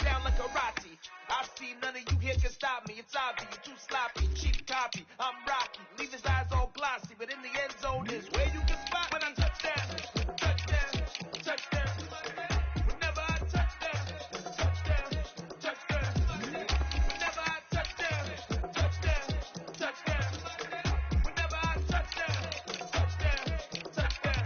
down like karate. I see none of you here can stop me. It's obvious, you're too sloppy, cheap copy. I'm Rocky, leave his eyes all glossy, but in the end zone is where you can spot when I touch down, touchdown, touchdown. Whenever I touch down, touchdown, touchdown. Whenever I touch down, touchdown, touchdown. Whenever I touch down, touchdown, touchdown.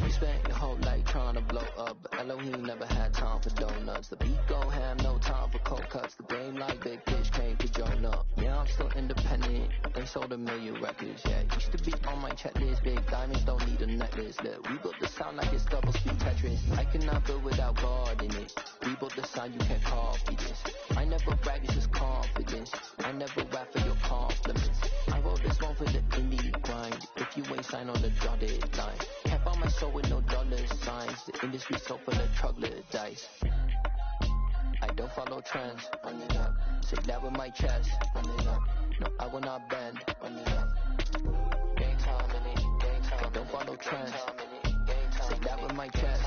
You spent your whole life trying to blow up, but Elohim never had time for donuts. The beat go ham, no time for cold cuts. The game like big fish came to join up. Yeah, I'm still independent. They sold 1 million records. Yeah, used to be on my checklist. Big diamonds don't need a necklace. Look, we built the sound like it's double speed Tetris. I cannot build without God in it. We built the sound, you can't copy this. I never brag, it's just confidence. I never rap for your compliments. I wrote this one for the indie grind. If you ain't signed on the dotted line, can't buy my soul with no dollar signs. The industry so full of troglodytes. I don't follow trends. Run it up. Say that with my chest. Run it up. No, I will not bend. Run it up. Gang time in it. Gang time. I don't follow trends. Say that with my chest.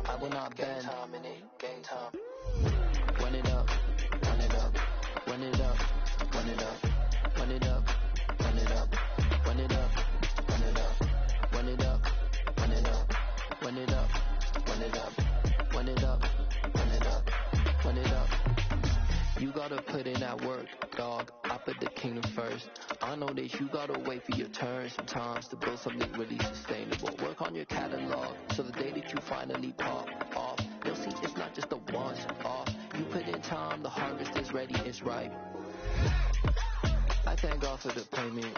I will not bend. Gang time. Run it up. Run it up. Run it up. Run it up. Run it up. Run it up. Run it up. Run it up. Run it up. Run it up. Run it up. Run it up. Run it up. Run it up. Run it up. You gotta put in that work, dog. I put the kingdom first. I know that you gotta wait for your turn sometimes to build something really sustainable. Work on your catalog, so the day that you finally pop off, you'll see it's not just a once off. You put in time, the harvest is ready, it's ripe. I thank God for the payment.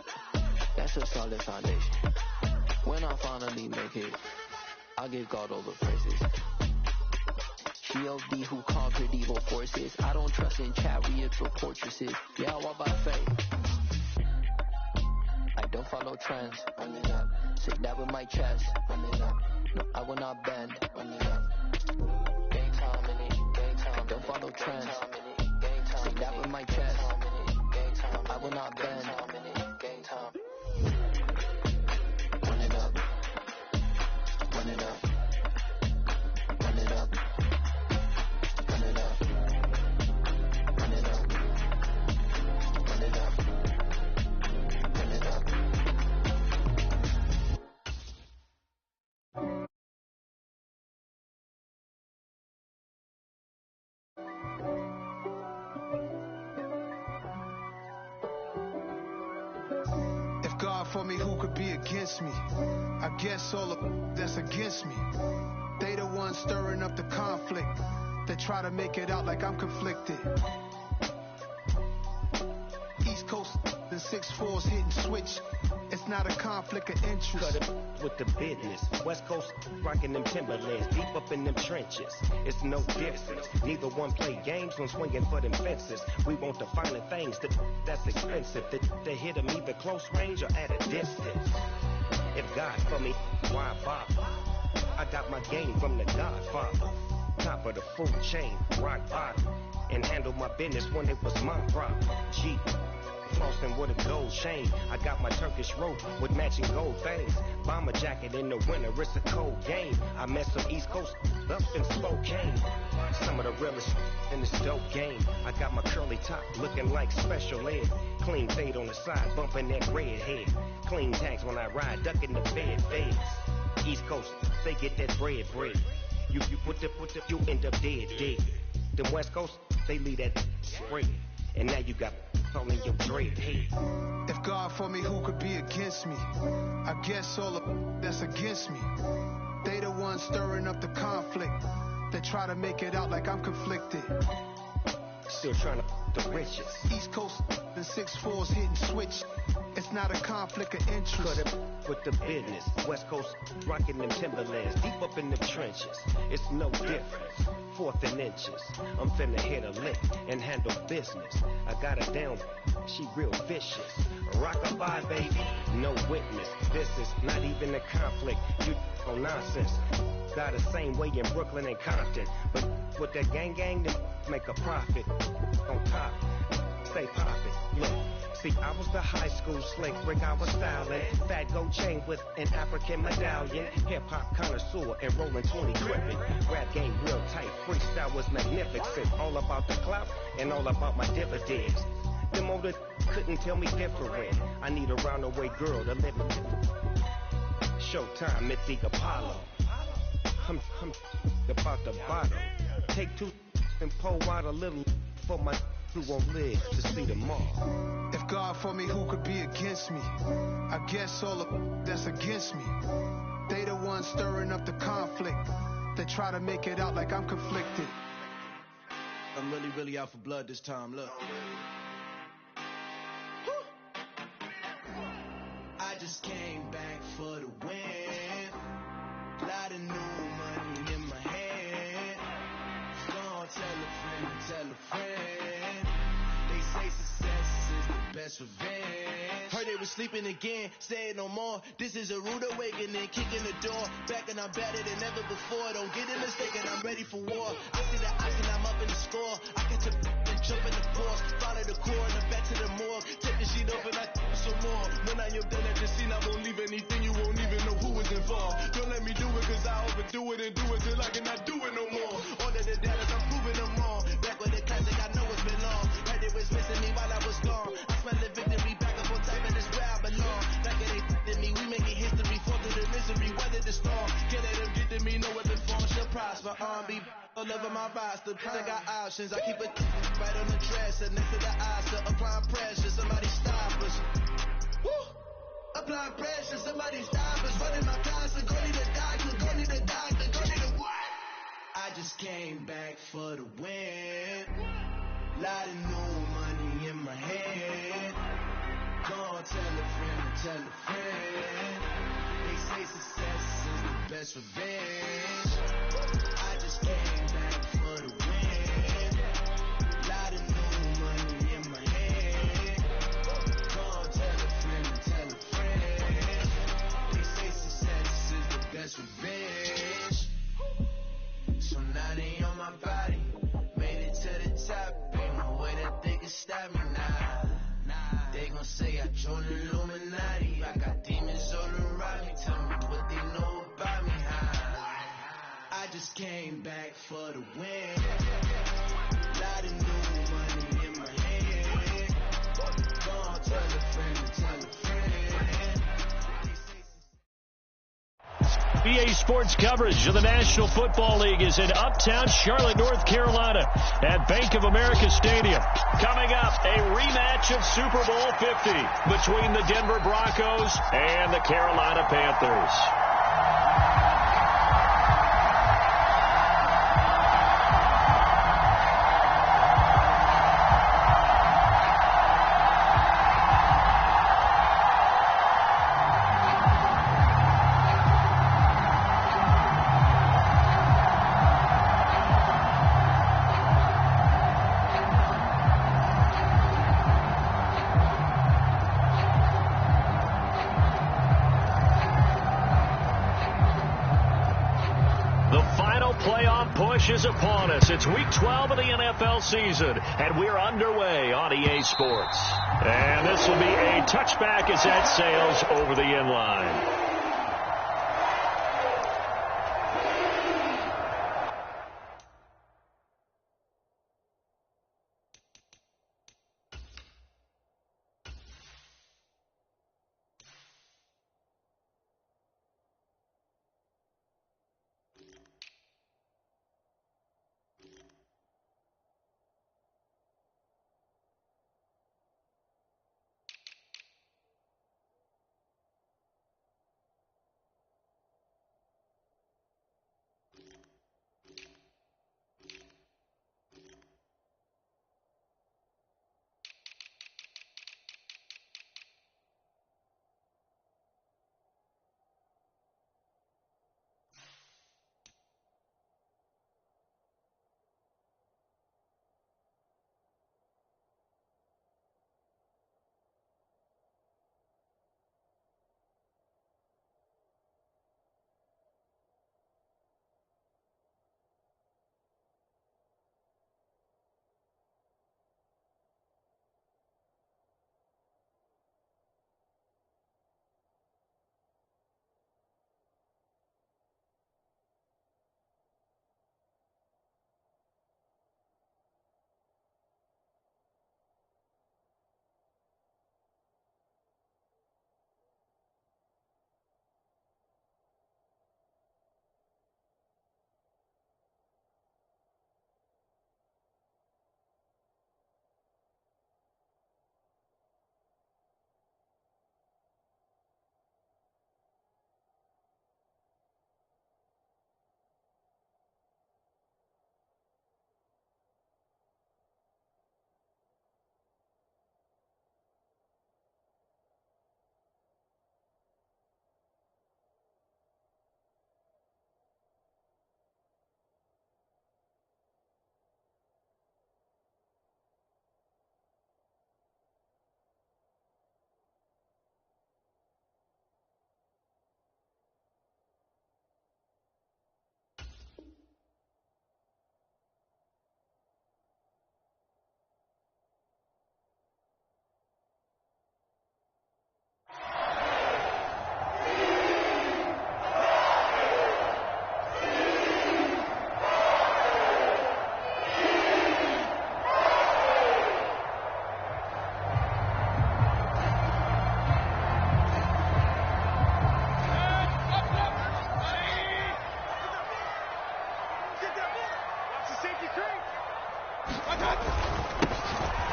That's a solid foundation. When I finally make it, I'll give God all the praises. G.O.D. who conquered evil forces. I don't trust in chariots or fortresses. Yeah, I walk by faith. I don't follow trends. Run it up. Say that with my chest. Run it up. No, I will not bend. Run it up. Gang time in it. Gang time. I don't follow trends. Say that with my chest. I will not bend. Gang time. Run it up. Run it up. Run it up. Run it up. Run it up. Run it up. Run it up. If God for me, who could be against me? I guess all of that's against me. They the ones stirring up the conflict. They try to make it out like I'm conflicted. East Coast, the 6'4's hitting switch. It's not a conflict of interest. Cut it with the business. West Coast rocking them Timberlands, deep up in them trenches. It's no difference. Neither one play games when swinging for them fences. We want the finer things that's expensive. They hit them either close range or at a distance. If God for me, why bother? I got my game from the Godfather. Top of the food chain, rock bottom. And handle my business when it was my problem. Jeep. Flossing with a gold chain. I got my Turkish rope with matching gold things. Bomber jacket in the winter, it's a cold game. I met some East Coast up in Spokane. Some of the realest in this dope game. I got my curly top looking like special ed. Clean fade on the side, bumping that red head. Clean tags when I ride, ducking the bed fades. East Coast, they get that bread. You put the, you end up dead. Then West Coast, they leave that spray. And now you got all in your dread head. If God for me, who could be against me? I guess all of that's against me. They the ones stirring up the conflict. They try to make it out like I'm conflicted. Still trying to the riches. East Coast, the 6'4's hitting switch. It's not a conflict of interest. Cut it with the business. West Coast rocking them Timberlands, deep up in them trenches. It's no difference. 4th and inches. I'm finna hit a lick and handle business. I got her down, she real vicious. Rockabye, baby, no witness. This is not even a conflict. You on nonsense. Got the same way in Brooklyn and Compton. But with that gang, they make a profit on top. say poppin'. Look, see, I was the high school slick Rick, I was styling. Fat gold chain with an African medallion. Hip-hop connoisseur and rolling 20 gripping. Rap game real tight, freestyle was magnificent. All about the clout and all about my dividends. Them older couldn't tell me different. I need a roundaway girl to live with. Showtime, it's the Apollo. I'm about the bottle. Take two and pour out a little for my who won't live to see tomorrow. If God for me, who could be against me? I guess all the that's against me. They the ones stirring up the conflict. They try to make it out like I'm conflicted. I'm really out for blood this time, look. I just came back for the win. Lot of new money in my hand. Gonna tell a friend. They say success is the best revenge. Heard they was sleeping again, say it no more. This is a rude awakening, kicking the door. Back and I'm better than ever before. Don't get it mistaken, I'm ready for war. I see the oxen, I'm up in the score. I catch a and jump in the course. Follow the core and I'm back to the morgue. Take the sheet off and I some more. When I am done at the scene, I won't leave anything. You won't even know who is involved. Don't let me do it, cause I overdo it and do it till I cannot do it no more. All of the data, I'm proving them wrong. Back with the classic, I know it's been long. Heard it was missing me while I was gone. I smell the victory back up on top, and it's where I belong. Like it ain't to me, we making history. Fall through the misery, weather the storm. Can't let them get to me, know what the form shall prosper. R&B all over my roster. I got options, I keep it right on the dresser. Next to the Oscar, applying pressure. Somebody stop us. Woo! Applying pressure, somebody stop us. Running my closet, go need a doctor, go need a doctor, go need a what? I just came back for the win. Lot of new money in my hand. Gonna tell a friend. They say success is the best revenge. I just came back for the win. Lot of new money in my hand. Gonna tell a friend. They say success is the best revenge. So now they on my body. Made it to the top. Ain't no way that they can stop me now. They gon' say I joined the Illuminati. I got demons all around me. Tell me what they know about me. I just came back for the win. Lot of new money in my hand. Gonna tell a friend. EA Sports coverage of the National Football League is in uptown Charlotte, North Carolina at Bank of America Stadium. Coming up, a rematch of Super Bowl 50 between the Denver Broncos and the Carolina Panthers. Is upon us. It's week 12 of the NFL season, and we're underway on EA Sports. And this will be a touchback as that sails over the end line.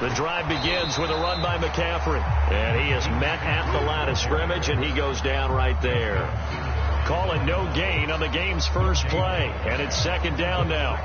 The drive begins with a run by McCaffrey. And he is met at the line of scrimmage, and he goes down right there. Calling no gain on the game's first play. And it's second down now.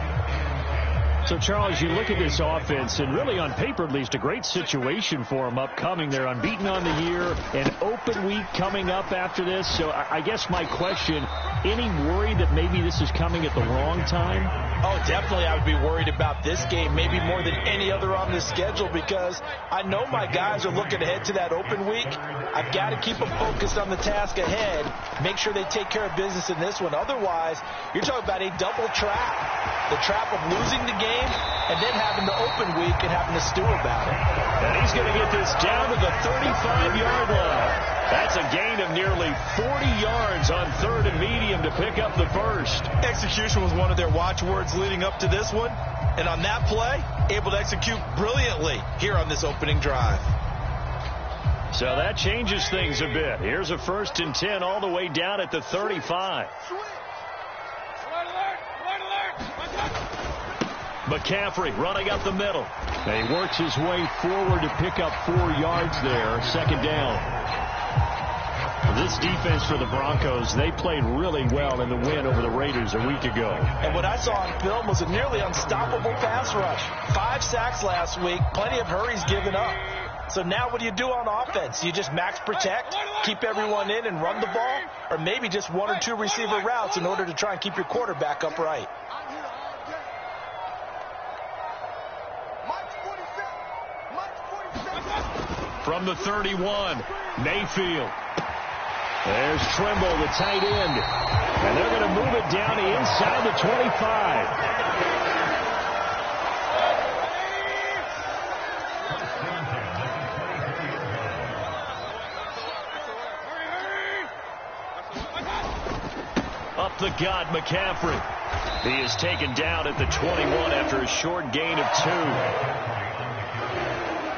So, Charles, you look at this offense, and really on paper, at least, a great situation for them upcoming. They're unbeaten on the year, an open week coming up after this. So I guess my question, any worry that maybe this is coming at the wrong time? Oh, definitely I would be worried about this game, maybe more than any other on the schedule, because I know my guys are looking ahead to that open week. I've got to keep them focused on the task ahead, make sure they take care of business in this one. Otherwise, you're talking about a double trap. The trap of losing the game and then having the open week and having to stew about it. And he's going to get this down to the 35-yard line. That's a gain of nearly 40 yards on third and medium to pick up the first. Execution was one of their watchwords leading up to this one. And on that play, able to execute brilliantly here on this opening drive. So that changes things a bit. Here's a 1st and 10 all the way down at the 35. McCaffrey running up the middle. And he works his way forward to pick up 4 yards there. Second down. This defense for the Broncos, they played really well in the win over the Raiders a week ago. And what I saw on film was a nearly unstoppable pass rush. 5 sacks last week, plenty of hurries given up. So now what do you do on offense? You just max protect, keep everyone in and run the ball, or maybe just 1 or 2 receiver routes in order to try and keep your quarterback upright. From the 31, Mayfield. There's Trimble, the tight end. And they're going to move it down to inside the 25. Up the gut, McCaffrey. He is taken down at the 21 after a short gain of 2.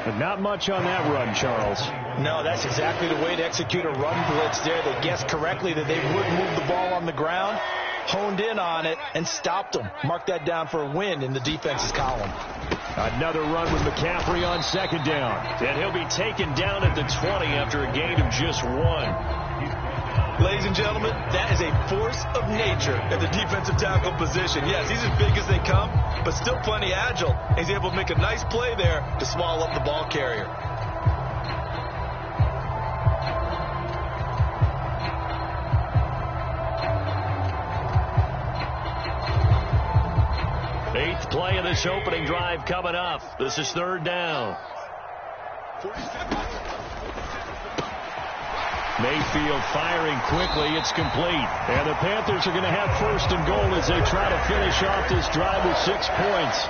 But not much on that run, Charles. No, that's exactly the way to execute a run blitz there. They guessed correctly that they would move the ball on the ground, honed in on it, and stopped them. Mark that down for a win in the defense's column. Another run with McCaffrey on second down. And he'll be taken down at the 20 after a gain of just 1. Ladies and gentlemen, that is a force of nature at the defensive tackle position. Yes, he's as big as they come, but still plenty agile. He's able to make a nice play there to swallow up the ball carrier. Eighth play of this opening drive coming up. This is third down. Mayfield firing quickly. It's complete. And the Panthers are going to have 1st and goal as they try to finish off this drive with 6 points.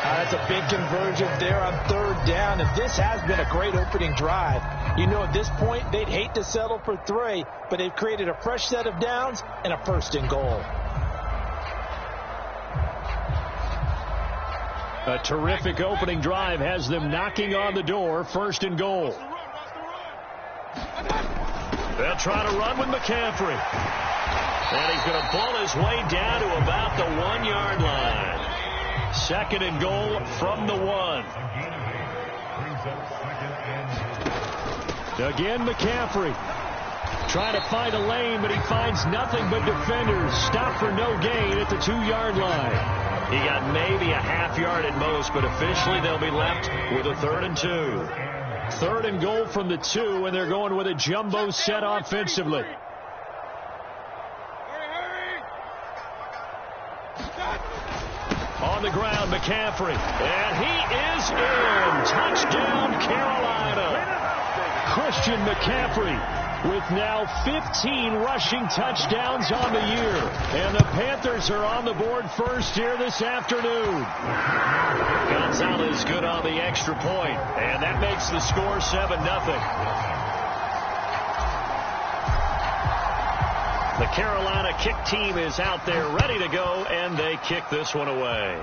That's a big conversion there on third down. And this has been a great opening drive. You know, at this point, they'd hate to settle for 3, but they've created a fresh set of downs and a 1st and goal. A terrific opening drive has them knocking on the door. 1st and goal. They'll try to run with McCaffrey. And he's going to pull his way down to about the 1-yard line. 2nd and goal from the 1. Again, McCaffrey. Trying to find a lane, but he finds nothing but defenders. Stop for no gain at the 2-yard line. He got maybe a half yard at most, but officially they'll be left with a 3rd and 2. 3rd and goal from the 2, and they're going with a jumbo set offensively. On the ground, McCaffrey. And he is in. Touchdown, Carolina. Christian McCaffrey with now 15 rushing touchdowns on the year. And the Panthers are on the board first here this afternoon. Gonzalez good on the extra point, and that makes the score 7-0. The Carolina kick team is out there ready to go, and they kick this one away.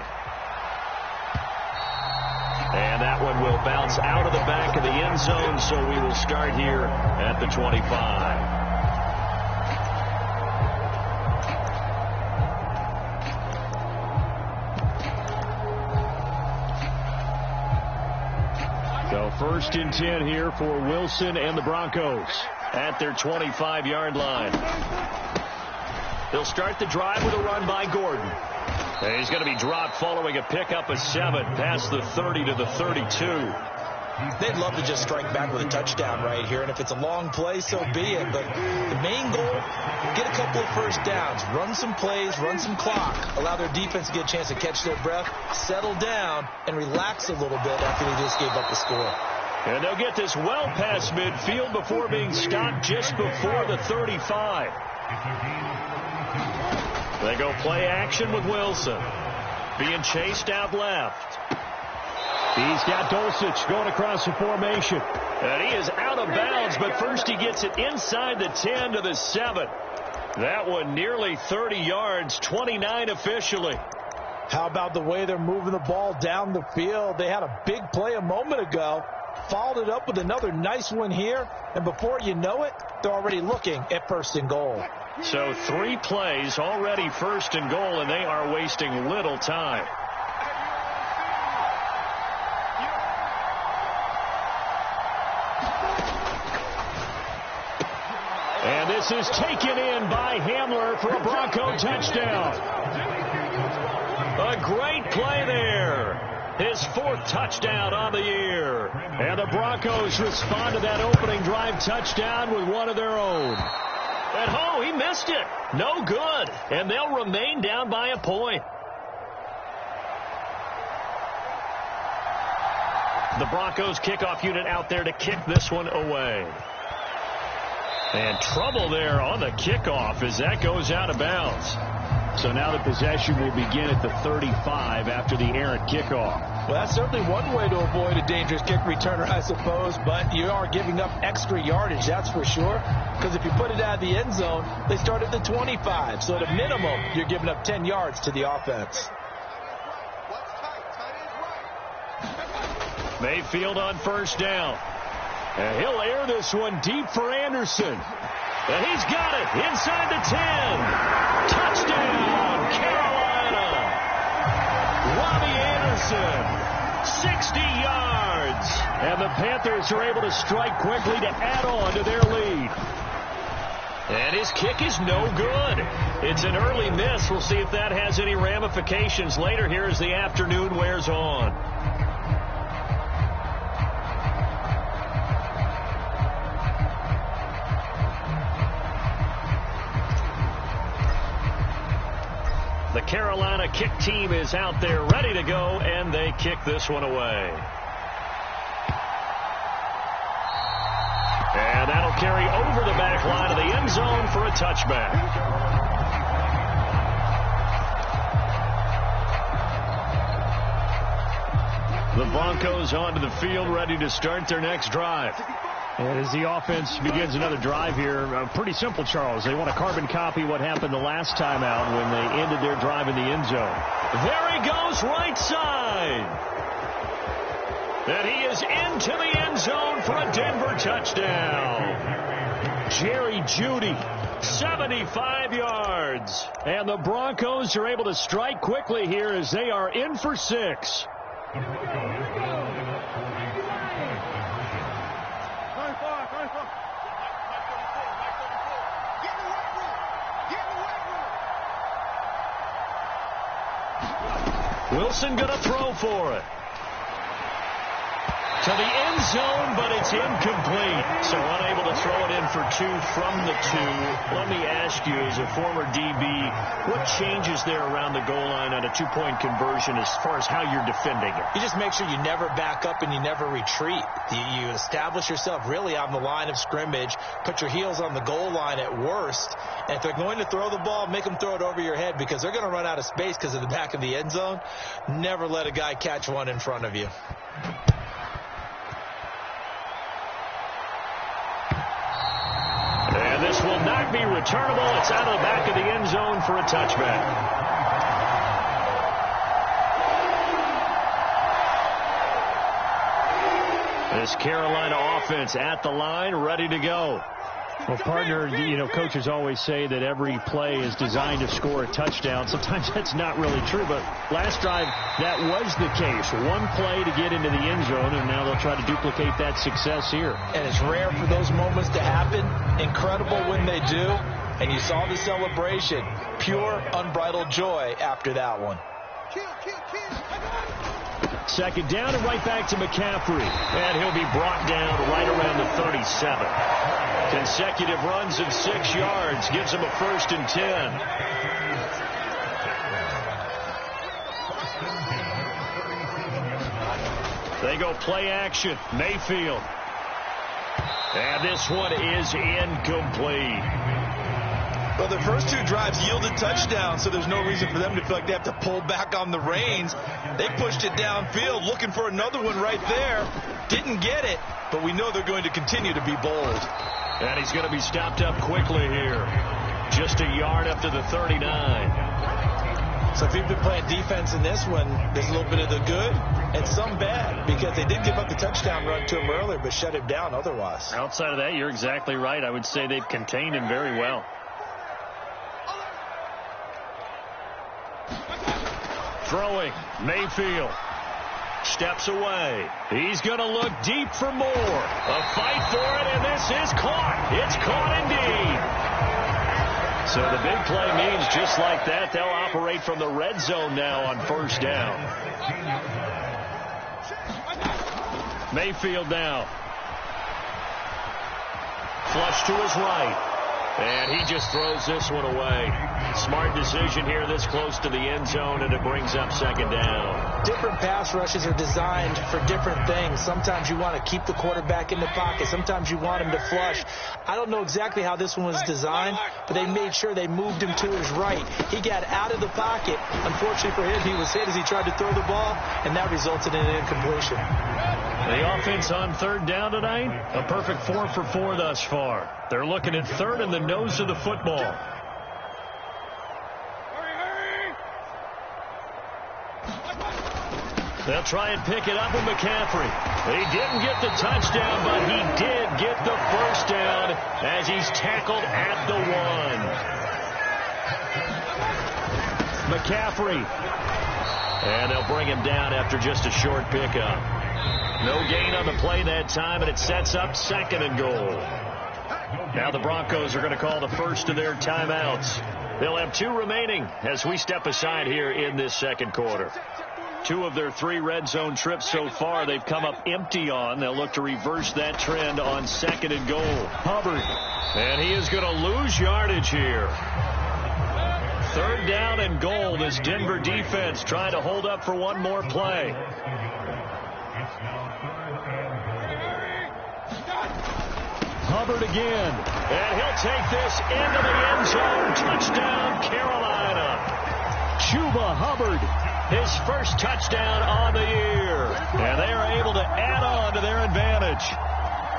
And that one will bounce out of the back of the end zone, so we will start here at the 25. First and 10 here for Wilson and the Broncos at their 25-yard line. They'll start the drive with a run by Gordon. And he's going to be dropped following a pickup of 7 past the 30 to the 32. They'd love to just strike back with a touchdown right here, and if it's a long play, so be it. But the main goal, get a couple of first downs, run some plays, run some clock, allow their defense to get a chance to catch their breath, settle down, and relax a little bit after they just gave up the score. And they'll get this well past midfield before being stopped just before the 35. They go play action with Wilson. Being chased out left. He's got Dulcich going across the formation. And he is out of bounds, but first he gets it inside the 10 to the 7. That one nearly 30 yards, 29 officially. How about the way they're moving the ball down the field? They had a big play a moment ago, followed it up with another nice one here, and before you know it, they're already looking at first and goal. So 3 plays already first and goal, and they are wasting little time. And this is taken in by Hamler for a Bronco touchdown. A great play there. His 4th touchdown on the year. And the Broncos respond to that opening drive touchdown with one of their own. And oh, he missed it. No good. And they'll remain down by a point. The Broncos kickoff unit out there to kick this one away. And trouble there on the kickoff as that goes out of bounds. So now the possession will begin at the 35 after the errant kickoff. Well, that's certainly one way to avoid a dangerous kick returner, I suppose, but you are giving up extra yardage, that's for sure, because if you put it out of the end zone, they start at the 25. So at a minimum, you're giving up 10 yards to the offense. Mayfield on first down. And he'll air this one deep for Anderson. And he's got it inside the 10. Touchdown, Carolina. Robbie Anderson, 60 yards. And the Panthers are able to strike quickly to add on to their lead. And his kick is no good. It's an early miss. We'll see if that has any ramifications later here as the afternoon wears on. The Carolina kick team is out there ready to go, and they kick this one away. And that'll carry over the back line of the end zone for a touchback. The Broncos onto the field ready to start their next drive. And as the offense begins another drive here, pretty simple, Charles. They want to carbon copy what happened the last time out when they ended their drive in the end zone. There he goes, right side. And he is into the end zone for a Denver touchdown. Jerry Jeudy, 75 yards. And the Broncos are able to strike quickly here as they are in for 6. Wilson going to throw for it. To the end zone, but it's incomplete. So unable to throw it in for 2 from the 2. Let me ask you, as a former DB, what changes there around the goal line on a 2-point conversion as far as how you're defending it? You just make sure you never back up and you never retreat. You establish yourself really on the line of scrimmage, put your heels on the goal line at worst, and if they're going to throw the ball, make them throw it over your head because they're going to run out of space because of the back of the end zone. Never let a guy catch one in front of you. And this will not be returnable. It's out of the back of the end zone for a touchback. This Carolina offense at the line, ready to go. Well, partner, coaches always say that every play is designed to score a touchdown. Sometimes that's not really true, but last drive, that was the case. One play to get into the end zone, and now they'll try to duplicate that success here. And it's rare for those moments to happen. Incredible when they do. And you saw the celebration. Pure, unbridled joy after that one. Second down and right back to McCaffrey. And he'll be brought down right around the 37. Consecutive runs of 6 yards gives him a 1st and 10. They go play action. Mayfield. And this one is incomplete. Well, the first 2 drives yielded touchdowns, so there's no reason for them to feel like they have to pull back on the reins. They pushed it downfield, looking for another one right there. Didn't get it, but we know they're going to continue to be bold. And he's going to be stopped up quickly here. Just a yard up to the 39. So if you've been playing defense in this one, there's a little bit of the good and some bad, because they did give up the touchdown run to him earlier, but shut him down otherwise. Outside of that, you're exactly right. I would say they've contained him very well. Throwing, Mayfield steps away. He's going to look deep for more. A fight for it, and this is caught. It's caught indeed. So the big play means just like that, they'll operate from the red zone now on 1st down. Mayfield now. Flush to his right. And he just throws this one away. Smart decision here this close to the end zone, and it brings up 2nd down. Different pass rushes are designed for different things. Sometimes you want to keep the quarterback in the pocket. Sometimes you want him to flush. I don't know exactly how this one was designed, but they made sure they moved him to his right. He got out of the pocket. Unfortunately for him, he was hit as he tried to throw the ball, and that resulted in an incompletion. The offense on 3rd down tonight, a perfect 4 for 4 thus far. They're looking at 3rd and the nose of the football. They'll try and pick it up with McCaffrey. He didn't get the touchdown, but he did get the 1st down as he's tackled at the 1. McCaffrey. And they'll bring him down after just a short pickup. No gain on the play that time, and it sets up 2nd and goal. Now the Broncos are going to call the first of their timeouts. They'll have 2 remaining as we step aside here in this 2nd quarter. 2 of their 3 red zone trips so far they've come up empty on. They'll look to reverse that trend on 2nd and goal. Hubbard. And he is going to lose yardage here. 3rd down and goal. This Denver defense trying to hold up for one more play. Hubbard again. And he'll take this into the end zone. Touchdown, Carolina. Chuba Hubbard, his first touchdown on the year. And they are able to add on to their advantage.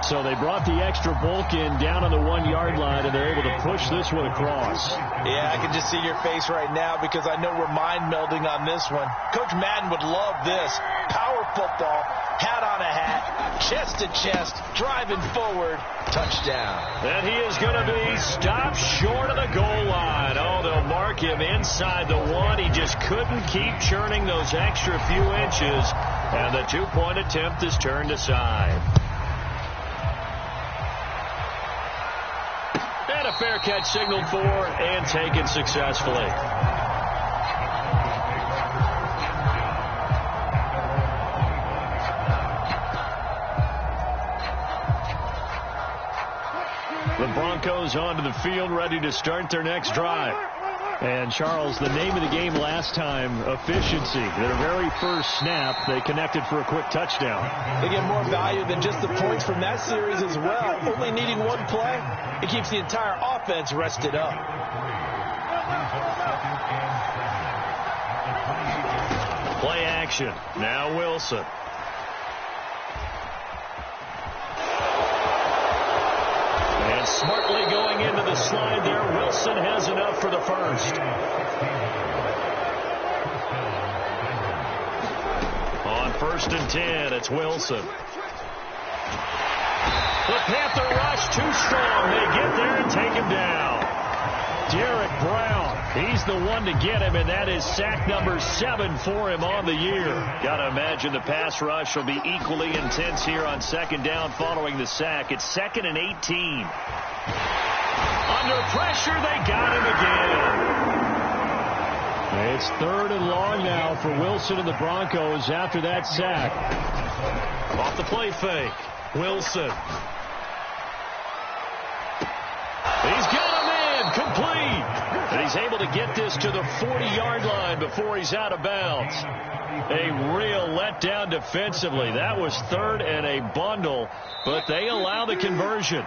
So they brought the extra bulk in down on the 1-yard line, and they're able to push this one across. Yeah, I can just see your face right now because I know we're mind melding on this one. Coach Madden would love this. Power football, hat on a hat, chest to chest, driving forward, touchdown. And he is going to be stopped short of the goal line. Oh, they'll mark him inside the 1. He just couldn't keep churning those extra few inches, and the 2-point attempt is turned aside. And a fair catch signaled for and taken successfully. The Broncos onto the field, ready to start their next drive. And, Charles, the name of the game last time, efficiency. Their very first snap, they connected for a quick touchdown. They get more value than just the points from that series as well. Only needing one play, it keeps the entire offense rested up. Play action. Now Wilson. And smartly going into the slide there, Wilson has enough for the first. On 1st and 10, it's Wilson. The Panther rush too strong. They get there and take him down. Derek Brown, he's the one to get him, and that is sack number 7 for him on the year. Got to imagine the pass rush will be equally intense here on second down following the sack. It's 2nd and 18. Under pressure, they got him again. It's 3rd and long now for Wilson and the Broncos after that sack. Off the play fake, Wilson. He's got him in, complete. And he's able to get this to the 40-yard line before he's out of bounds. A real letdown defensively. That was 3rd and a bundle, but they allow the conversion.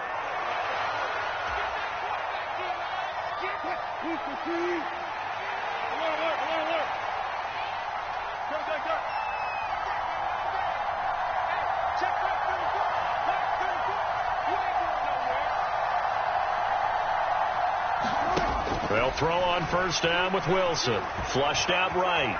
They'll throw on first down with Wilson. Flushed out right.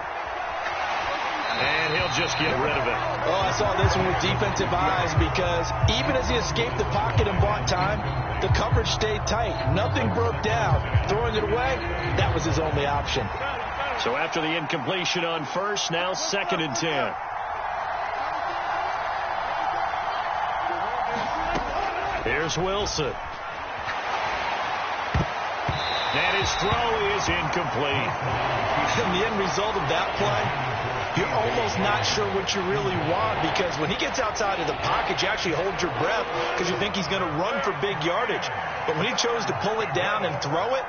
And he'll just get rid of it. Oh, I saw this one with defensive eyes because even as he escaped the pocket and bought time, the coverage stayed tight. Nothing broke down. Throwing it away, that was his only option. So after the incompletion on first, now 2nd and 10. Here's Wilson. And his throw is incomplete. And the end result of that play, you're almost not sure what you really want because when he gets outside of the pocket, you actually hold your breath because you think he's going to run for big yardage. But when he chose to pull it down and throw it,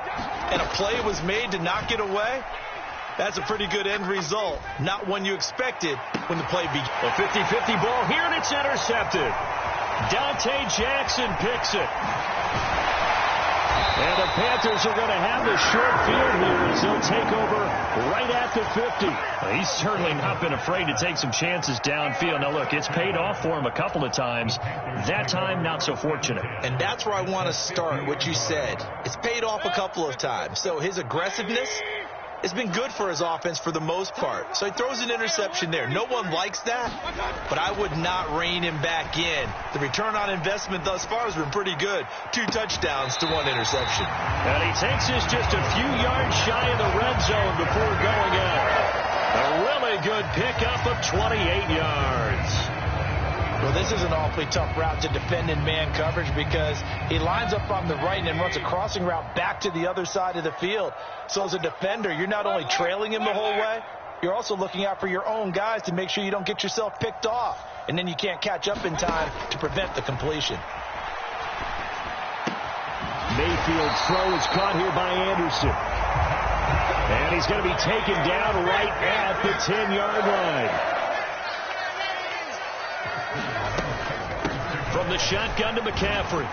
and a play was made to knock it away, that's a pretty good end result. Not one you expected when the play began. A 50-50 ball here, and it's intercepted. Dante Jackson picks it. And the Panthers are going to have the short field here as they'll take over right at the 50. Well, he's certainly not been afraid to take some chances downfield. Now, look, it's paid off for him a couple of times. That time, not so fortunate. And that's where I want to start, what you said. It's paid off a couple of times. So his aggressiveness has been good for his offense for the most part. So he throws an interception there. No one likes that, but I would not rein him back in. The return on investment thus far has been pretty good. 2 touchdowns to 1 interception. And he takes this just a few yards shy of the red zone before going out. A really good pickup of 28 yards. Well, this is an awfully tough route to defend in man coverage because he lines up on the right and then runs a crossing route back to the other side of the field. So as a defender, you're not only trailing him the whole way, you're also looking out for your own guys to make sure you don't get yourself picked off. And then you can't catch up in time to prevent the completion. Mayfield's throw is caught here by Anderson. And he's going to be taken down right at the 10-yard line. From the shotgun to McCaffrey.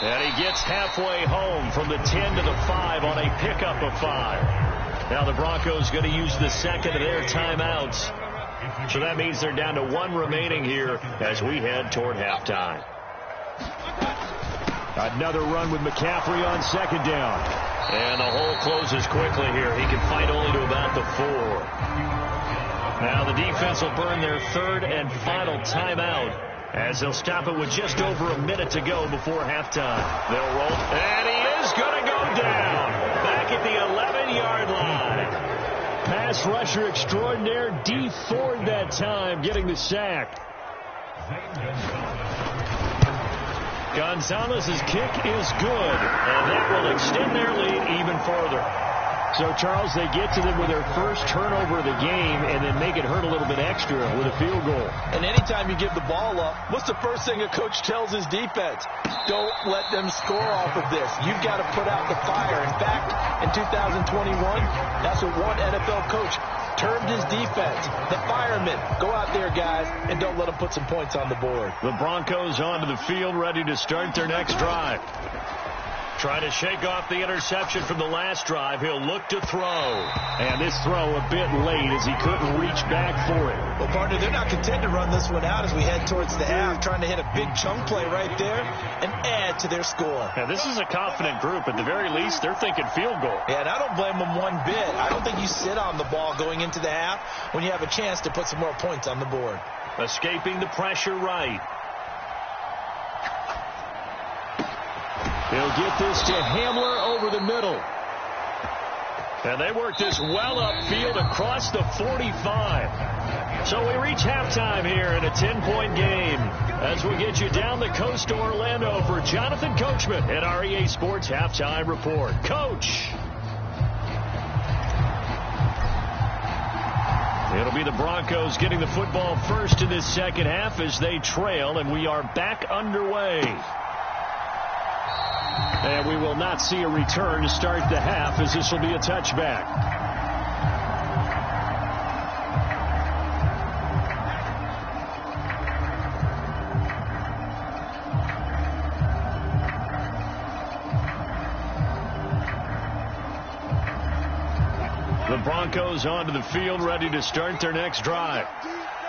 And he gets halfway home from the 10 to the 5 on a pickup of 5. Now the Broncos going to use the second of their timeouts. So that means they're down to 1 remaining here as we head toward halftime. Another run with McCaffrey on second down. And the hole closes quickly here. He can fight only to about the 4. Now the defense will burn their 3rd and final timeout as they'll stop it with just over a minute to go before halftime. They'll roll, and he is going to go down back at the 11-yard line. Pass rusher extraordinaire, D Ford that time, getting the sack. Gonzalez's kick is good, and that will extend their lead even further. So, Charles, they get to them with their first turnover of the game and then make it hurt a little bit extra with a field goal. And anytime you give the ball up, what's the first thing a coach tells his defense? Don't let them score off of this. You've got to put out the fire. In fact, in 2021, that's what one NFL coach termed his defense. The firemen. Go out there, guys, and don't let them put some points on the board. The Broncos onto the field, ready to start their next drive. Trying to shake off the interception from the last drive. He'll look to throw. And this throw a bit late as he couldn't reach back for it. Well, partner, they're not content to run this one out as we head towards the half, trying to hit a big chunk play right there and add to their score. Now, this is a confident group. At the very least, they're thinking field goal. Yeah, and I don't blame them one bit. I don't think you sit on the ball going into the half when you have a chance to put some more points on the board. Escaping the pressure right. He'll get this to Hamler over the middle. And they work this well upfield across the 45. So we reach halftime here in a 10-point game as we get you down the coast to Orlando for Jonathan Coachman at our EA Sports Halftime Report. Coach. It'll be the Broncos getting the football first in this second half as they trail, and we are back underway. And we will not see a return to start the half, as this will be a touchback. The Broncos onto the field, ready to start their next drive.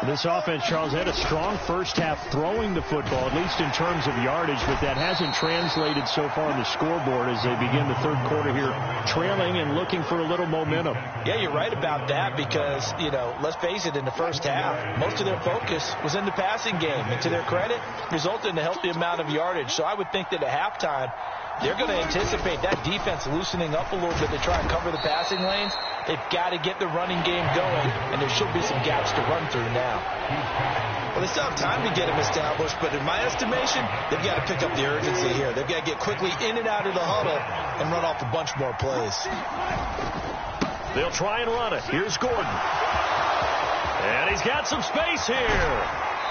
This offense, Charles, had a strong first half throwing the football, at least in terms of yardage, but that hasn't translated so far on the scoreboard as they begin the third quarter here, trailing and looking for a little momentum. Yeah, you're right about that because, let's face it, in the first half, most of their focus was in the passing game. And to their credit, resulted in a healthy amount of yardage. So I would think that at halftime, they're going to anticipate that defense loosening up a little bit to try and cover the passing lanes. They've got to get the running game going, and there should be some gaps to run through now. Well, they still have time to get them established, but in my estimation, they've got to pick up the urgency here. They've got to get quickly in and out of the huddle and run off a bunch more plays. They'll try and run it. Here's Gordon. And he's got some space here.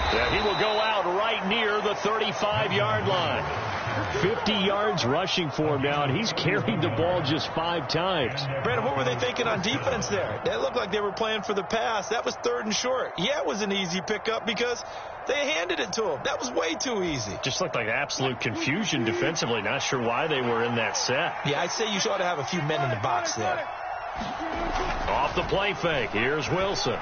Yeah, he will go out right near the 35-yard line. 50 yards rushing for him now, and he's carried the ball just 5 times. Brandon, what were they thinking on defense there? They looked like they were playing for the pass. That was 3rd and short. Yeah, it was an easy pickup because they handed it to him. That was way too easy. Just looked like absolute confusion defensively. Not sure why they were in that set. Yeah, I'd say you ought to have a few men in the box there. Off the play fake. Here's Wilson.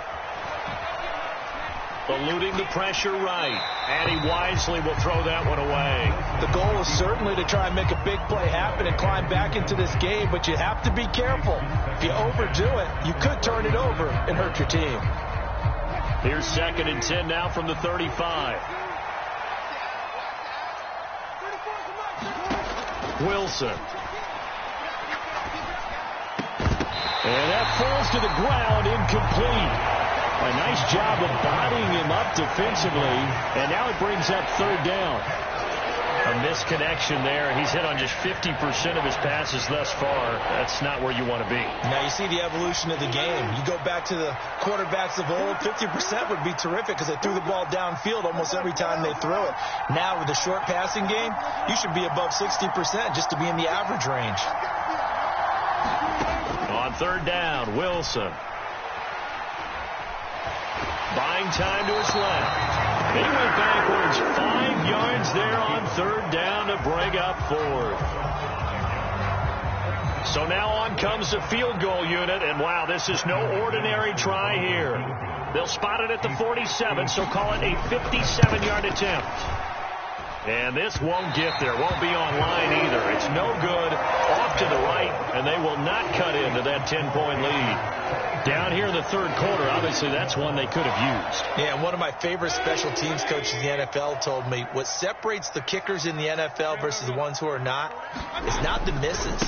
Eluding the pressure right. And he wisely will throw that one away. The goal is certainly to try and make a big play happen and climb back into this game, but you have to be careful. If you overdo it, you could turn it over and hurt your team. Here's 2nd and 10 now from the 35. Wilson. And that falls to the ground, incomplete. A nice job of bodying him up defensively, and now it brings up 3rd down. A misconnection there. He's hit on just 50% of his passes thus far. That's not where you want to be. Now you see the evolution of the game. You go back to the quarterbacks of old, 50% would be terrific because they threw the ball downfield almost every time they threw it. Now with the short passing game, you should be above 60% just to be in the average range. On 3rd down, Wilson. Buying time to his left. He went backwards 5 yards there on 3rd down to bring up 4th. So now on comes the field goal unit, and wow, this is no ordinary try here. They'll spot it at the 47, so call it a 57-yard attempt. And this won't get there, won't be on line either. It's no good, off to the right, and they will not cut into that 10-point lead. Down here in the 3rd quarter, obviously that's one they could have used. Yeah, and one of my favorite special teams coaches in the NFL told me what separates the kickers in the NFL versus the ones who are not is not the misses.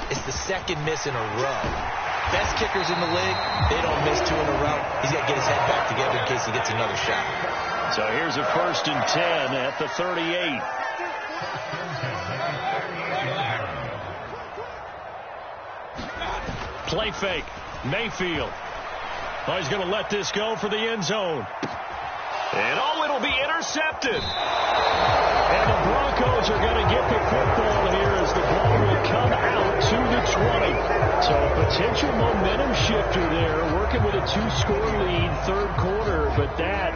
It's the 2nd miss in a row. Best kickers in the league, they don't miss 2 in a row. He's got to get his head back together in case he gets another shot. So here's a 1st and 10 at the 38. Play fake. Mayfield. Oh, he's going to let this go for the end zone. And it'll be intercepted. And the Broncos are going to get the football here as the ball will come out to the 20. So a potential momentum shifter there, working with a 2-score lead, 3rd quarter, but that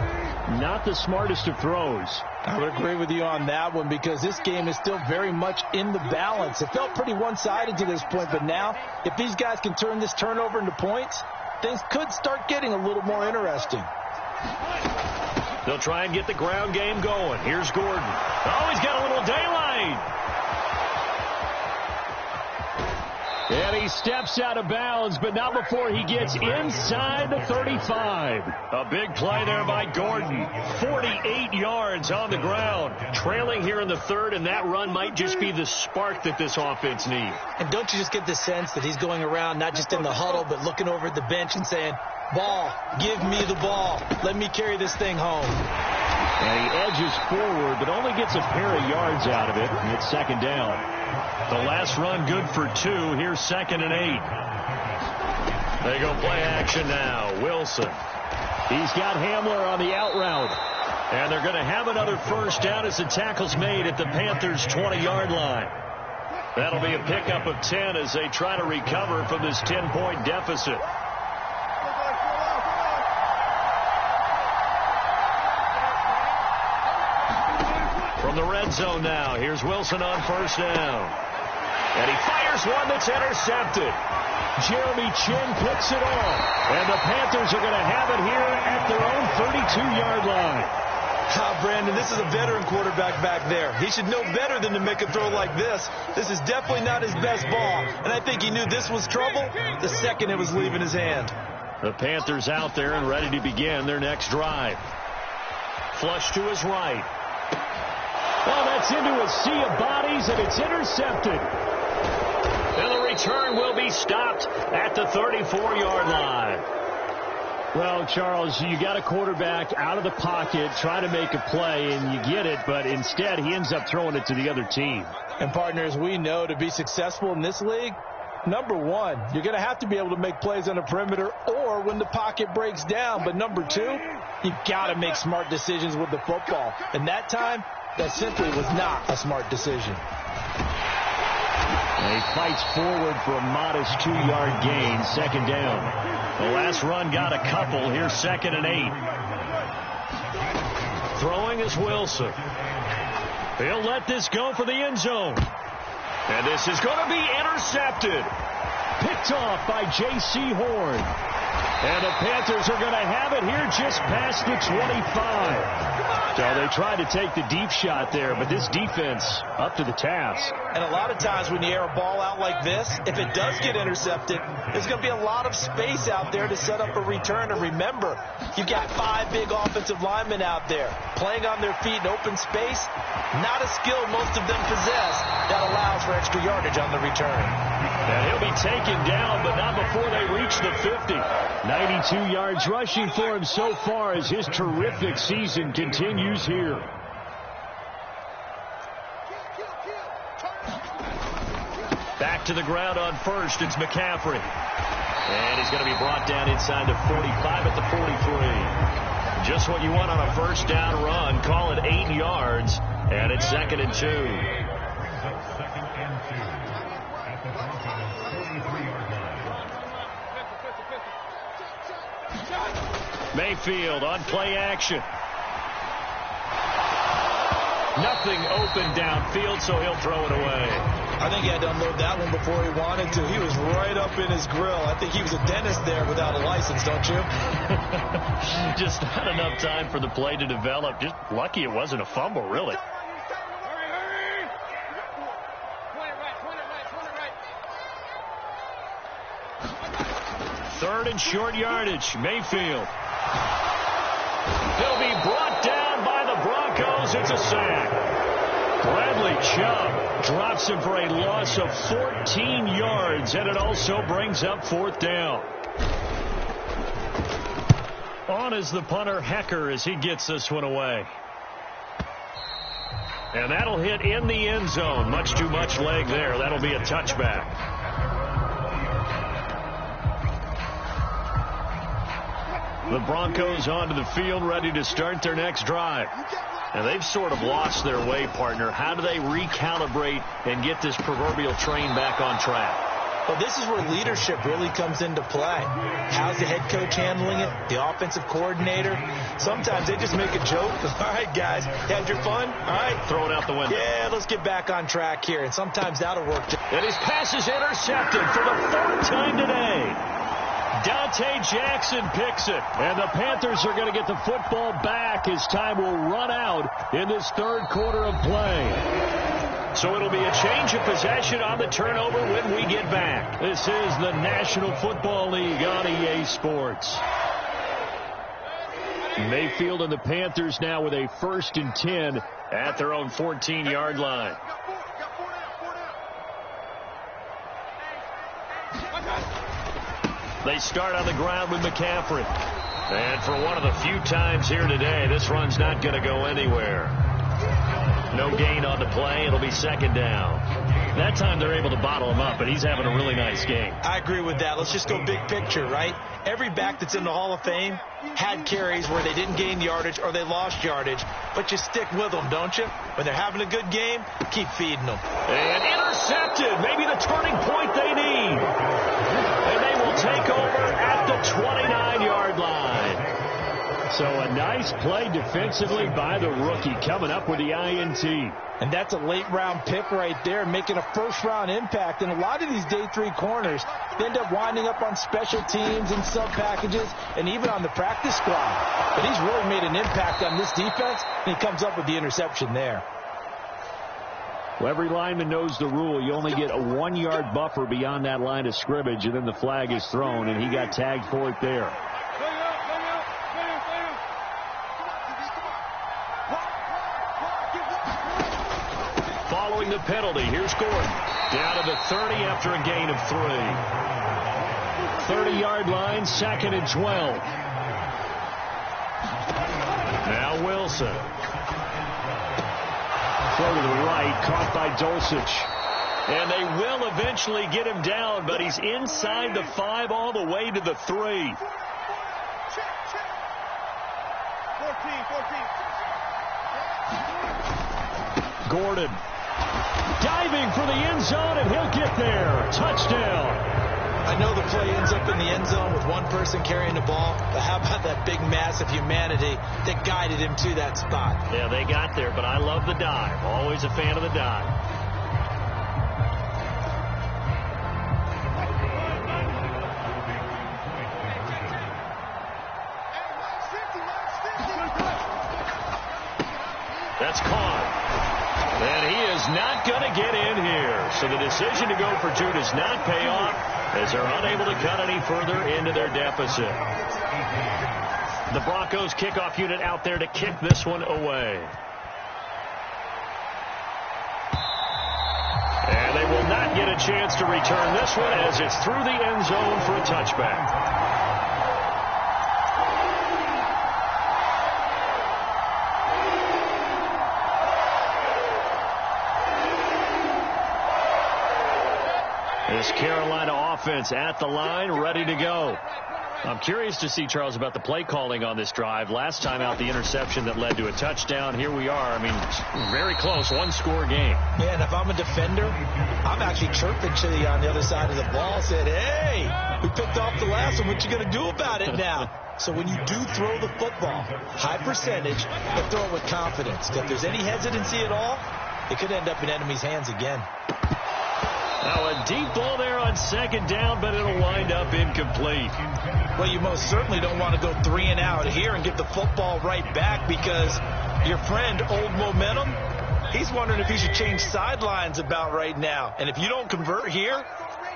not the smartest of throws. I would agree with you on that one because this game is still very much in the balance. It felt pretty one-sided to this point, but now if these guys can turn this turnover into points, things could start getting a little more interesting. They'll try and get the ground game going. Here's Gordon. Oh, he's got a little daylight. And he steps out of bounds, but not before he gets inside the 35. A big play there by Gordon. 48 yards on the ground. Trailing here in the third, and that run might just be the spark that this offense needs. And don't you just get the sense that he's going around, not just in the huddle, but looking over at the bench and saying, ball, give me the ball. Let me carry this thing home. And he edges forward, but only gets a pair of yards out of it, and it's second down. The last run good for 2. Here's 2nd and 8. They go play action now. Wilson. He's got Hamler on the out route. And they're going to have another first down as the tackle's made at the Panthers' 20-yard line. That'll be a pickup of 10 as they try to recover from this 10-point deficit. From the red zone now, here's Wilson on first down. And he fires one that's intercepted. Jeremy Chin picks it off. And the Panthers are going to have it here at their own 32-yard line. Brandon, this is a veteran quarterback back there. He should know better than to make a throw like this. This is definitely not his best ball. And I think he knew this was trouble the second it was leaving his hand. The Panthers out there and ready to begin their next drive. Flush to his right. Well, that's into a sea of bodies, and it's intercepted. And the return will be stopped at the 34-yard line. Well, Charles, you got a quarterback out of the pocket trying to make a play, and you get it, but instead he ends up throwing it to the other team. And, partners, we know to be successful in this league, number one, you're going to have to be able to make plays on the perimeter or when the pocket breaks down. But number two, you've got to make smart decisions with the football. And that time, that simply was not a smart decision. And he fights forward for a modest 2-yard gain, second down. The last run got a couple. Here's 2nd and 8. Throwing is Wilson. He'll let this go for the end zone. And this is going to be intercepted. Picked off by J.C. Horn. And the Panthers are going to have it here just past the 25. So they tried to take the deep shot there, but this defense up to the task. And a lot of times when you air a ball out like this, if it does get intercepted, there's going to be a lot of space out there to set up a return. And remember, you've got 5 big offensive linemen out there playing on their feet in open space. Not a skill most of them possess that allows for extra yardage on the return. And he'll be taken down, but not before they reach the 50. 92 yards rushing for him so far as his terrific season continues here. Back to the ground on first. It's McCaffrey. And he's going to be brought down inside the 45 at the 43. Just what you want on a first down run. Call it 8 yards. And it's 2nd and 2. Mayfield on play action. Nothing open downfield, so he'll throw it away. I think he had to unload that one before he wanted to. He was right up in his grill. I think he was a dentist there without a license, don't you? Just not enough time for the play to develop. Just lucky it wasn't a fumble, really. Third and short yardage. Mayfield. He'll be brought down by the Broncos. It's a sack. Bradley Chubb drops him for a loss of 14 yards, and it also brings up 4th down. On is the punter, Hecker, as he gets this one away. And that'll hit in the end zone. Much too much leg there. That'll be a touchback. The Broncos onto the field, ready to start their next drive. And they've sort of lost their way, partner. How do they recalibrate and get this proverbial train back on track? Well, this is where leadership really comes into play. How's the head coach handling it? The offensive coordinator? Sometimes they just make a joke. All right, guys, had your fun? All right. Throw it out the window. Yeah, let's get back on track here. And sometimes that'll work. And his pass is intercepted for the 4th time today. Dante Jackson picks it. And the Panthers are going to get the football back as time will run out in this third quarter of play. So it'll be a change of possession on the turnover when we get back. This is the National Football League on EA Sports. Mayfield and the Panthers now with a 1st and 10 at their own 14-yard line. They start on the ground with McCaffrey. And for one of the few times here today, this run's not going to go anywhere. No gain on the play. It'll be 2nd down. That time they're able to bottle him up, and he's having a really nice game. I agree with that. Let's just go big picture, right? Every back that's in the Hall of Fame had carries where they didn't gain yardage or they lost yardage, but you stick with them, don't you? When they're having a good game, keep feeding them. And intercepted. Maybe the turning point they need. And they will take over at the 29-yard line. So a nice play defensively by the rookie coming up with the INT. And that's a late-round pick right there, making a first-round impact. And a lot of these day 3 corners end up winding up on special teams and sub-packages and even on the practice squad. But he's really made an impact on this defense, and he comes up with the interception there. Well, every lineman knows the rule. You only get a 1-yard buffer beyond that line of scrimmage, and then the flag is thrown, and he got tagged for it there. Following the penalty, here's Gordon. Down to the 30 after a gain of 3. 30-yard line, 2nd and 12. Now Wilson. Throw to the right, caught by Dulcich. And they will eventually get him down, but he's inside the 5 all the way to the 3. 14. Gordon diving for the end zone, and he'll get there. Touchdown. I know the play ends up in the end zone with one person carrying the ball, but how about that big mass of humanity that guided him to that spot? Yeah, they got there, but I love the dive. Always a fan of the dive. That's caught. And he is not going to get in here. So the decision to go for 2 does not pay off as they're unable to cut any further into their deficit. The Broncos kickoff unit out there to kick this one away. And they will not get a chance to return this one as it's through the end zone for a touchback. This Carolina offense at the line, ready to go. I'm curious to see, Charles, about the play calling on this drive. Last time out, the interception that led to a touchdown. Here we are. I mean, very close, 1-score game. Yeah, and if I'm a defender, I'm actually chirping to you on the other side of the ball, said, hey, we picked off the last one. What you going to do about it now? So when you do throw the football, high percentage, but throw it with confidence. If there's any hesitancy at all, it could end up in enemy's hands again. Now a deep ball there on 2nd down, but it'll wind up incomplete. Well, you most certainly don't want to go 3 and out here and get the football right back because your friend, Old Momentum, he's wondering if he should change sidelines about right now. And if you don't convert here,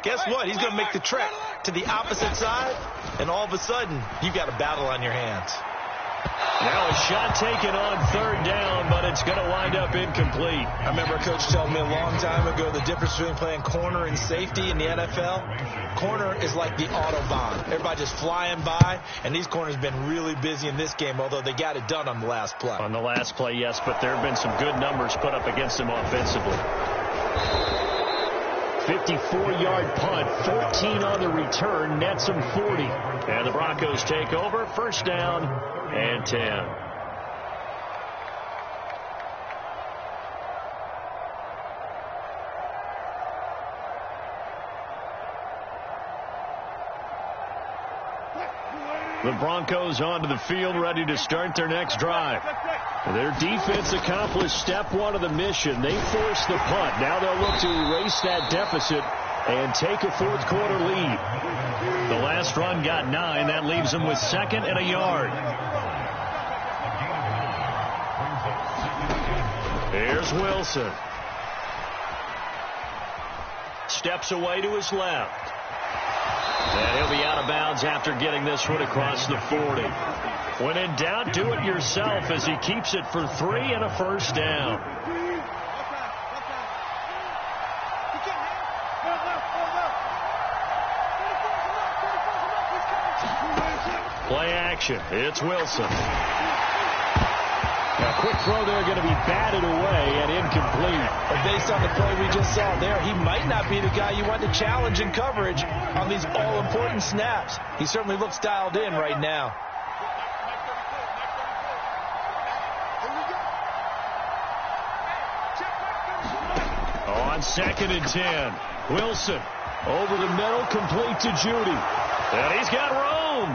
guess what? He's going to make the trek to the opposite side, and all of a sudden, you've got a battle on your hands. Now a shot taken on 3rd down, but it's going to wind up incomplete. I remember a coach telling me a long time ago the difference between playing corner and safety in the NFL. Corner is like the Autobahn. Everybody just flying by, and these corners have been really busy in this game, although they got it done on the last play. On the last play, yes, but there have been some good numbers put up against them offensively. 54-yard punt, 14 on the return, nets them 40. And the Broncos take over, 1st down and 10. The Broncos onto the field, ready to start their next drive. Their defense accomplished step 1 of the mission. They forced the punt. Now they'll look to erase that deficit and take a 4th quarter lead. The last run got 9. That leaves them with 2nd and a yard. Here's Wilson. steps away to his left. And he'll be out of bounds after getting this one across the 40. When in doubt, do it yourself as he keeps it for 3 and a first down. Play action. It's Wilson. A quick throw there going to be batted away and incomplete. But based on the play we just saw there, he might not be the guy you want to challenge in coverage on these all-important snaps. He certainly looks dialed in right now. On 2nd and 10, Wilson over the middle, complete to Judy. And he's got room.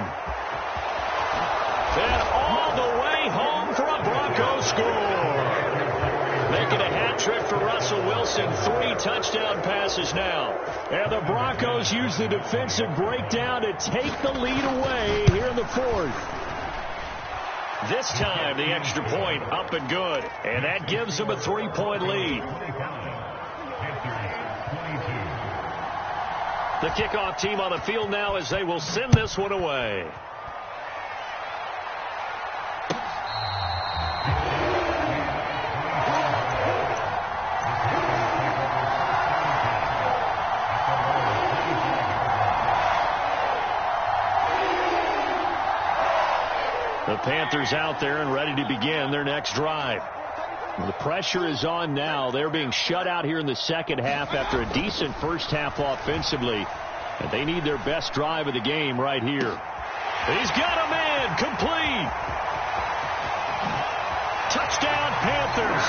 And all the way home for a Broncos score. Making a hat trick for Russell Wilson. 3 touchdown passes now. And the Broncos use the defensive breakdown to take the lead away here in the 4th. This time the extra point up and good. And that gives them a 3-point lead. The kickoff team on the field now as they will send this one away. The Panthers out there and ready to begin their next drive. The pressure is on now. They're being shut out here in the second half after a decent first half offensively. And they need their best drive of the game right here. He's got a man. Complete. Touchdown, Panthers.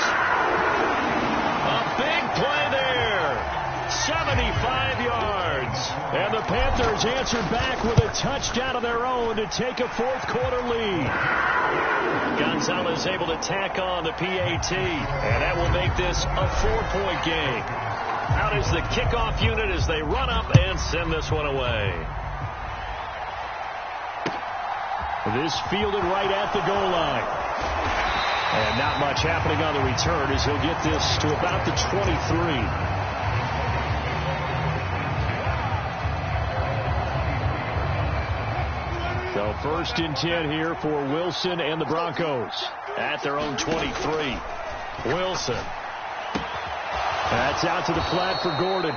A big play there. 75 yards. And the Panthers answered back with a touchdown of their own to take a 4th quarter lead. Gonzalez able to tack on the PAT, and that will make this a 4-point game. Out is the kickoff unit as they run up and send this one away. This fielded right at the goal line. And not much happening on the return as he'll get this to about the 23. So 1st and 10 here for Wilson and the Broncos at their own 23. Wilson. That's out to the flat for Gordon.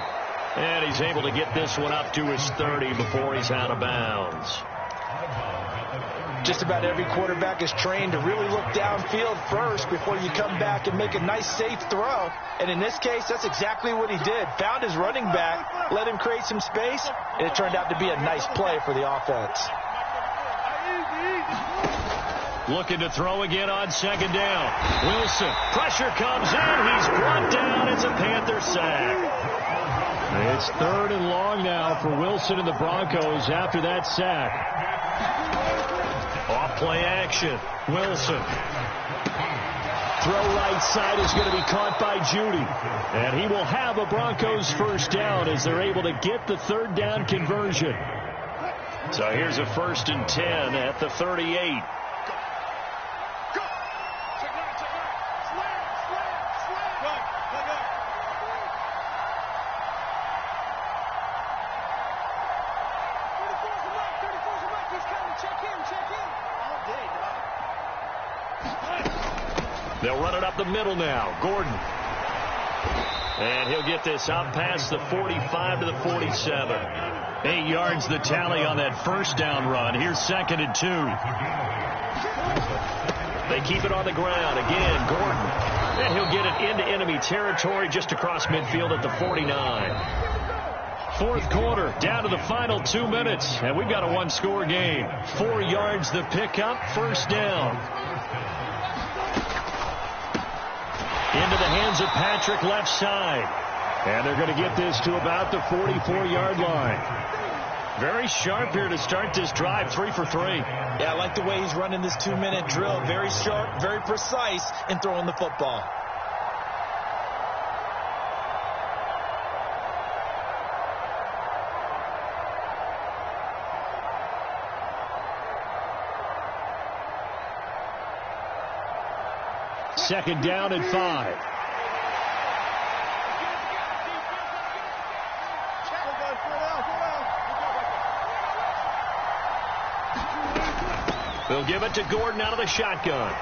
And he's able to get this one up to his 30 before he's out of bounds. Just about every quarterback is trained to really look downfield first before you come back and make a nice, safe throw. And in this case, that's exactly what he did. Found his running back, let him create some space, and it turned out to be a nice play for the offense. Looking to throw again on 2nd down. Wilson. Pressure comes in. He's brought down. It's a Panther sack. It's 3rd and long now for Wilson and the Broncos after that sack. Off play action. Wilson. Throw right side is going to be caught by Judy. And he will have a Broncos first down as they're able to get the 3rd down conversion. So here's a 1st and 10 at the 38. They'll run it up the middle now. Gordon. And he'll get this out past the 45 to the 47. 8 yards the tally on that first down run. Here's 2nd and 2. They keep it on the ground. Again, Gordon. And he'll get it into enemy territory just across midfield at the 49. 4th quarter, down to the final 2 minutes. And we've got a 1-score game. 4 yards the pickup, first down. Into the hands of Patrick left side. And they're going to get this to about the 44-yard line. Very sharp here to start this drive, 3 for 3. Yeah, I like the way he's running this 2-minute drill. Very sharp, very precise in throwing the football. Second down and 5. They'll give it to Gordon out of the shotgun.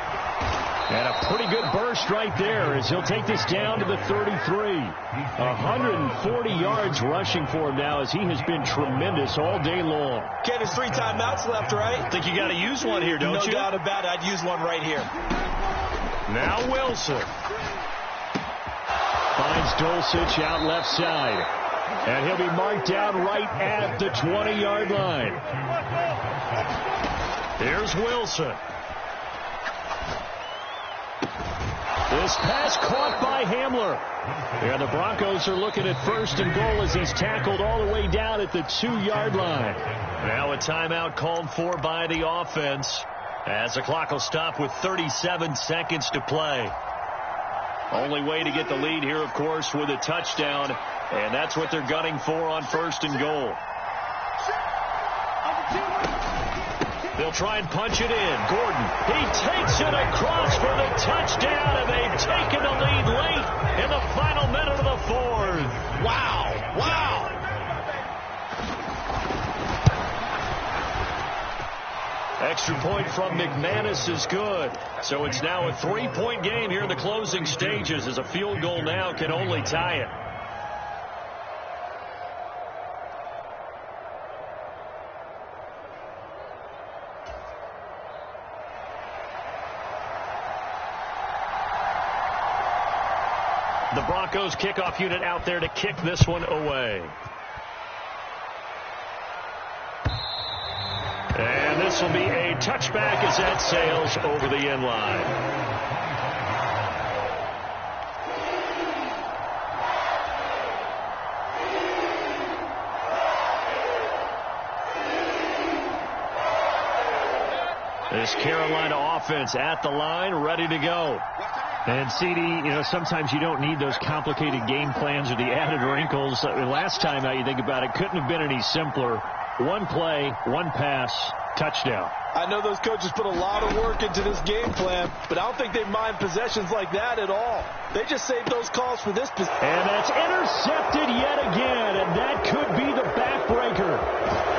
And a pretty good burst right there as he'll take this down to the 33. 140 yards rushing for him now as he has been tremendous all day long. Ken, there's 3 timeouts left, right? I think you got to use one here, don't you? No doubt about it. I'd use one right here. Now Wilson. Finds Dulcich out left side. And he'll be marked down right at the 20-yard line. Here's Wilson. This pass caught by Hamler. And the Broncos are looking at 1st and goal as he's tackled all the way down at the 2-yard line. Now a timeout called for by the offense as the clock will stop with 37 seconds to play. Only way to get the lead here, of course, with a touchdown. And that's what they're gunning for on 1st and goal. They'll try and punch it in. Gordon, he takes it across for the touchdown, and they've taken the lead late in the final minute of the 4th. Wow, wow. Extra point from McManus is good. So it's now a 3-point game here in the closing stages as a field goal now can only tie it. The Broncos kickoff unit out there to kick this one away. And this will be a touchback as that sails over the end line. This Carolina offense at the line, ready to go. And, CD, sometimes you don't need those complicated game plans or the added wrinkles. Last time, now you think about it, couldn't have been any simpler. One play, one pass, touchdown. I know those coaches put a lot of work into this game plan, but I don't think they mind possessions like that at all. They just saved those calls for this possession. And that's intercepted yet again, and that could be the backbreaker.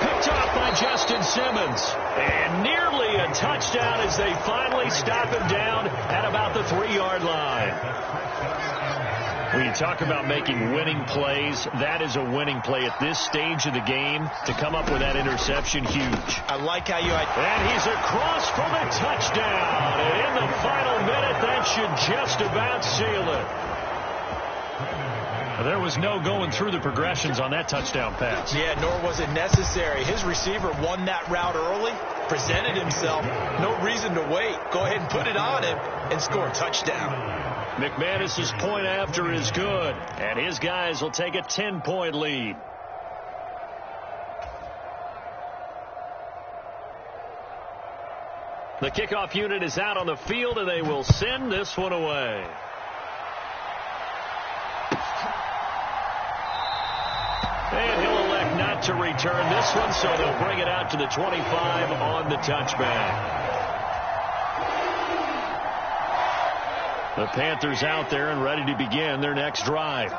Picked off by Justin Simmons. And nearly a touchdown as they finally stop him down at about the 3-yard line. When you talk about making winning plays, that is a winning play at this stage of the game. To come up with that interception, huge. I like how you... And he's across for the touchdown. And in the final minute, that should just about seal it. There was no going through the progressions on that touchdown pass. Yeah, nor was it necessary. His receiver won that route early, presented himself. No reason to wait. Go ahead and put it on him and score a touchdown. McManus's point after is good, and his guys will take a 10-point lead. The kickoff unit is out on the field, and they will send this one away. And he'll elect not to return this one, so they'll bring it out to the 25 on the touchback. The Panthers out there and ready to begin their next drive.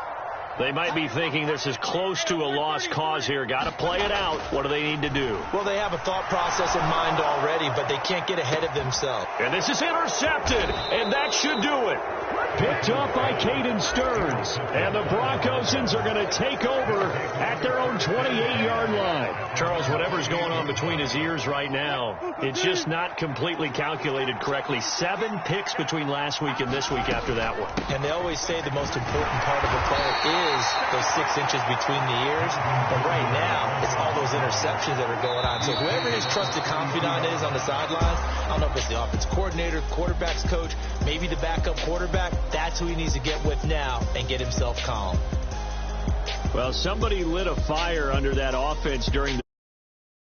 They might be thinking this is close to a lost cause here. Got to play it out. What do they need to do? Well, they have a thought process in mind already, but they can't get ahead of themselves. And this is intercepted, and that should do it. Picked up by Caden Stearns. And the Broncosians are going to take over at their own 28-yard line. Charles, whatever's going on between his ears right now, it's just not completely calculated correctly. 7 picks between last week and this week after that one. And they always say the most important part of a player is those 6 inches between the ears. But right now, it's all those interceptions that are going on. So whoever his trusted confidant is on the sidelines, I don't know if it's the offense coordinator, quarterback's coach, maybe the backup quarterback, that's who he needs to get with now and get himself calm. Well, somebody lit a fire under that offense during the